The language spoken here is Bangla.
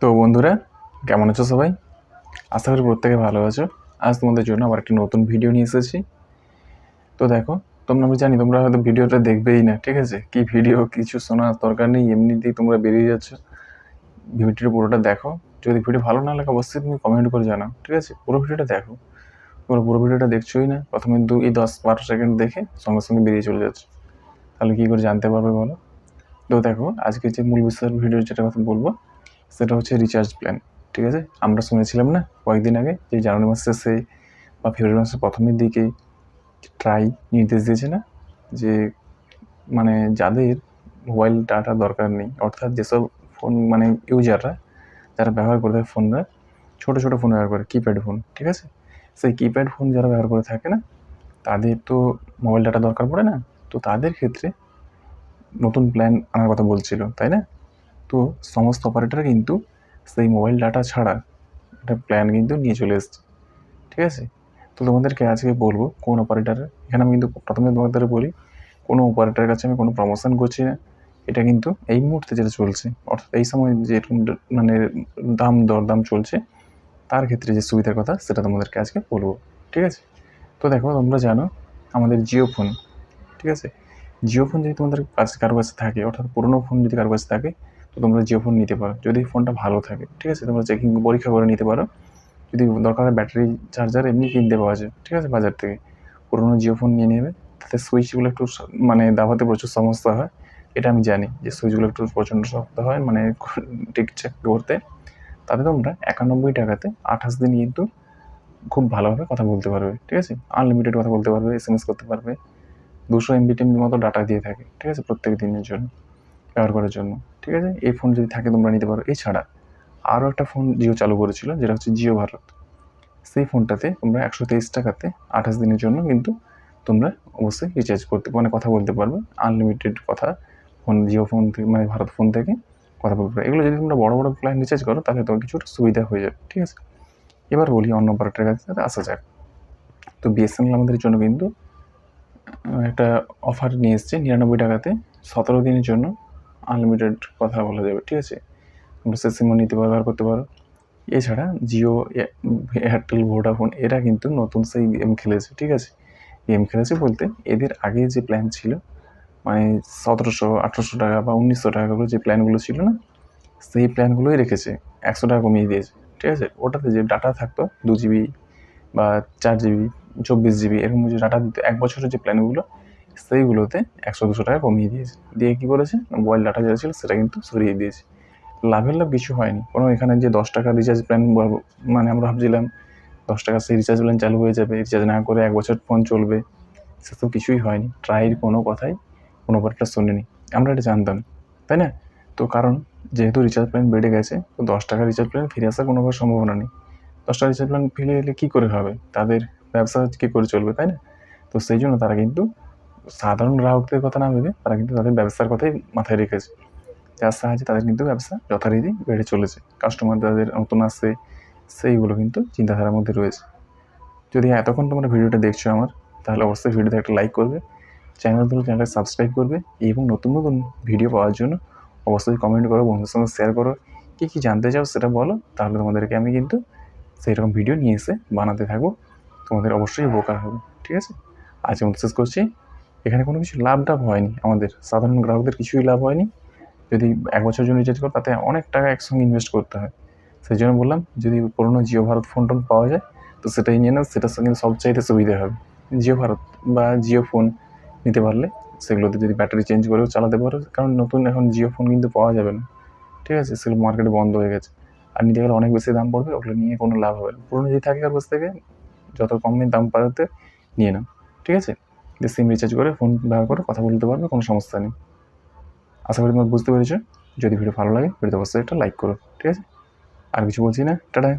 তো বন্ধুরা, কেমন আছো সবাই? আশা করি প্রত্যেকে ভালো আছো। আজ তোমাদের জন্য আবার একটি নতুন ভিডিও নিয়ে এসেছি। তো দেখো, আমি জানি তোমরা হয়তো ভিডিওটা দেখবেই না, ঠিক আছে? কি ভিডিও, কিছু শোনার দরকার নেই, এমনিতেই তোমরা বেরিয়ে যাচ্ছ। ভিডিওটা পুরোটা দেখো। যদি ভিডিও ভালো না লাগে অবশ্যই তুমি কমেন্ট করে জানাও, ঠিক আছে? পুরো ভিডিওটা দেখো। তোমরা পুরো ভিডিওটা দেখছোই না, প্রথমে 10-12 সেকেন্ড দেখে সঙ্গে সঙ্গে বেরিয়ে চলে যাচ্ছ। তাহলে কী করে জানতে পারবে বলো? তো দেখো, আজকে যে মূল বিষয়ের ভিডিওর যেটা কথা বলবো সেটা হচ্ছে রিচার্জ প্ল্যান, ঠিক আছে? আমরা শুনেছিলাম না কয়েকদিন আগে যে জানুয়ারি মাসের শেষে বা ফেব্রুয়ারি মাসের প্রথমের দিকে ট্রাই নির্দেশ দিয়েছে না, যে মানে যাদের মোবাইল ডাটা দরকার নেই, অর্থাৎ যেসব ফোন মানে ইউজাররা যারা ব্যবহার করে থাকে ফোনরা, ছোটো ছোটো ফোন ব্যবহার করে, কিপ্যাড ফোন, ঠিক আছে? সেই কিপ্যাড ফোন যারা ব্যবহার করে থাকে না, তাদের তো মোবাইল ডাটা দরকার পড়ে না। তো তাদের ক্ষেত্রে নতুন প্ল্যান আনার কথা বলছিল, তাই না? তো সমস্ত অপারেটর কিন্তু সেই মোবাইল ডাটা ছাড়া একটা প্ল্যান কিন্তু নিয়ে চলে এসছে, ঠিক আছে? তো তোমাদেরকে আজকে বলবো কোন অপারেটারের। এখানে আমি কিন্তু প্রথমে তোমাদের বলি, কোনো অপারেটারের কাছে আমি কোনো প্রমোশন করছি না। এটা কিন্তু এই মুহূর্তে যেটা চলছে, অর্থাৎ এই সময় যেরকম মানে দরদাম চলছে, তার ক্ষেত্রে যে সুবিধার কথা সেটা তোমাদেরকে আজকে বলবো, ঠিক আছে? তো দেখো, তোমরা জানো আমাদের জিও ফোন, ঠিক আছে? জিও ফোন যদি তোমাদের কাছে কারো কাছে থাকে, অর্থাৎ পুরোনো ফোন যদি কারো কাছে থাকে, তো তোমরা জিও ফোন নিতে পারো যদি ফোনটা ভালো থাকে, ঠিক আছে? তোমরা চেকিং পরীক্ষা করে নিতে পারো। যদি দরকার হয় ব্যাটারি চার্জার এমনি কিনতে পাওয়া যায়, ঠিক আছে, বাজার থেকে। পুরোনো জিও ফোন নিয়ে নেবে, তাতে সুইচগুলো একটু মানে দাবাতে প্রচুর সমস্যা হয়। এটা আমি জানি যে সুইচগুলো একটু প্রচণ্ড শক্ত হয়, মানে ঠিকঠাক করতে। তাতে তোমরা 91 টাকাতে 28 দিন কিন্তু খুব ভালোভাবে কথা বলতে পারবে, ঠিক আছে? আনলিমিটেড কথা বলতে পারবে, SMS করতে পারবে। 200 MB মতো ডাটা দিয়ে থাকে, ঠিক আছে, প্রত্যেক দিনের জন্য ব্যবহার করার জন্য, ঠিক আছে? এই ফোন যদি থাকে তোমরা নিতে পারো। এছাড়া আরও একটা ফোন জিও চালু করেছিল, যেটা হচ্ছে জিও ভারত। সেই ফোনটাতে তোমরা 123 টাকাতে 28 দিনের জন্য কিন্তু তোমরা অবশ্যই রিচার্জ করতে, মানে কথা বলতে পারবে, আনলিমিটেড কথা ফোন, জিও ফোন থেকে মানে ভারত ফোন থেকে কথা বলতে পারবে। এগুলো যদি তোমরা বড় বড় প্ল্যান রিচার্জ করো তাহলে তোমার কিছুটা সুবিধা হয়ে যাবে, ঠিক আছে? এবার বলি অন্য অপারেটরের কাছে আসা যাক। তো বিএসএনএল আমাদের জন্য কিন্তু একটা অফার নিয়ে এসছে 99 টাকাতে 17 দিনের জন্য আনলিমিটেড কথা বলা যাবে, ঠিক আছে? তোমরা সে সিমও নিতে ব্যবহার করতে পারো। এছাড়া জিও, এয়ারটেল, ভোডাফোন এরা কিন্তু নতুন সেই গেম খেলেছে, ঠিক আছে? গেম খেলেছে বলতে এদের আগে যে প্ল্যান ছিল, মানে 1700-1800 টাকা বা 1900 টাকাগুলো যে প্ল্যানগুলো ছিল না, সেই প্ল্যানগুলোই রেখেছে, 100 টাকা কমিয়ে দিয়েছে, ঠিক আছে? ওটাতে যে ডাটা থাকতো 2 GB বা 4 GB, 24 GB এরকম যে ডাটা দিত এক বছরের যে প্ল্যানগুলো, সেইগুলোতে 100-200 টাকা কমিয়ে দিয়েছে। দিয়ে কী করেছে, মোবাইল ডাটা যেটা ছিল সেটা কিন্তু সরিয়ে দিয়েছে। লাভের লাভ কিছু হয়নি কোনো। এখানে যে 10 টাকা রিচার্জ প্ল্যান, মানে আমরা ভাবছিলাম 10 টাকা সেই রিচার্জ প্ল্যান চালু হয়ে যাবে, রিচার্জ না করে 1 বছর ফোন চলবে, সেসব কিছুই হয়নি। ট্রাইয়ের কোনো কথাই কোনো অপারেটর শোনেনি। আমরা এটা জানতাম, তাই না? তো কারণ যেহেতু রিচার্জ প্ল্যান বেড়ে গেছে, তো 10 টাকা রিচার্জ প্ল্যান ফিরে আসার কোনোভাবে সম্ভাবনা নেই। 10 টাকা রিচার্জ প্ল্যান ফিরে এলে কী করে হবে, তাদের ব্যবসা কী করে চলবে, তাই না? তো সেই জন্য তারা কিন্তু সাধারণ গ্রাহকদের কথা না ভেবে তারা কিন্তু তাদের ব্যবসার কথাই মাথায় রেখেছে, যার সাহায্যে তাদের কিন্তু ব্যবসা যথারীতি বেড়ে চলেছে। কাস্টমার তাদের নতুন আসছে, সেইগুলো কিন্তু চিন্তাধারার মধ্যে রয়েছে। যদি এতক্ষণ তোমরা ভিডিওটা দেখছো আমার, তাহলে অবশ্যই ভিডিওতে একটা লাইক করবে, চ্যানেলটা সাবস্ক্রাইব করবে, এবং নতুন নতুন ভিডিও পাওয়ার জন্য অবশ্যই কমেন্ট করো, বন্ধুদের সঙ্গে শেয়ার করো। কী জানতে চাও সেটা বলো, তাহলে তোমাদেরকে আমি কিন্তু সেই রকম ভিডিও নিয়ে এসে বানাতে থাকবো। তোমাদের অবশ্যই উপকার হবে, ঠিক আছে? আজকে মতো শেষ করছি। এখানে কোনো কিছু লাভ হয়নি, আমাদের সাধারণ গ্রাহকদের কিছুই লাভ হয়নি। যদি 1 বছরের জন্য রিচার্জ করো তাতে অনেক টাকা একসঙ্গে ইনভেস্ট করতে হয়। সেই জন্য বললাম, যদি পুরোনো জিও ভারত ফোন পাওয়া যায় তো সেটাই নিয়ে নাও, সেটার সঙ্গে সবচাইতে সুবিধা হবে। জিও ভারত বা জিও ফোন নিতে পারলে সেগুলোতে যদি ব্যাটারি চেঞ্জ করেও চালাতে পারো, কারণ নতুন এখন জিও ফোন কিন্তু পাওয়া যাবে না, ঠিক আছে? সেগুলো মার্কেটে বন্ধ হয়ে গেছে। আর নিতে গেলে অনেক বেশি দাম পড়বে, ওগুলো নিয়ে কোনো লাভ হবে না। পুরোনো যদি থাকে কার কাছ থেকে যত কমে দাম পাওয়াতে নিয়ে নাও, ঠিক আছে? সিম রিচার্জ করে ফোন ব্যবহার করে কথা বলতে পারবে, কোনো সমস্যা নেই। আশা করি তোমরা বুঝতে পেরেছো। যদি ভিডিও ভালো লাগে ভিডিওতে অবশ্যই একটা লাইক করো, ঠিক আছে? আর কিছু বলছি না, টাটা।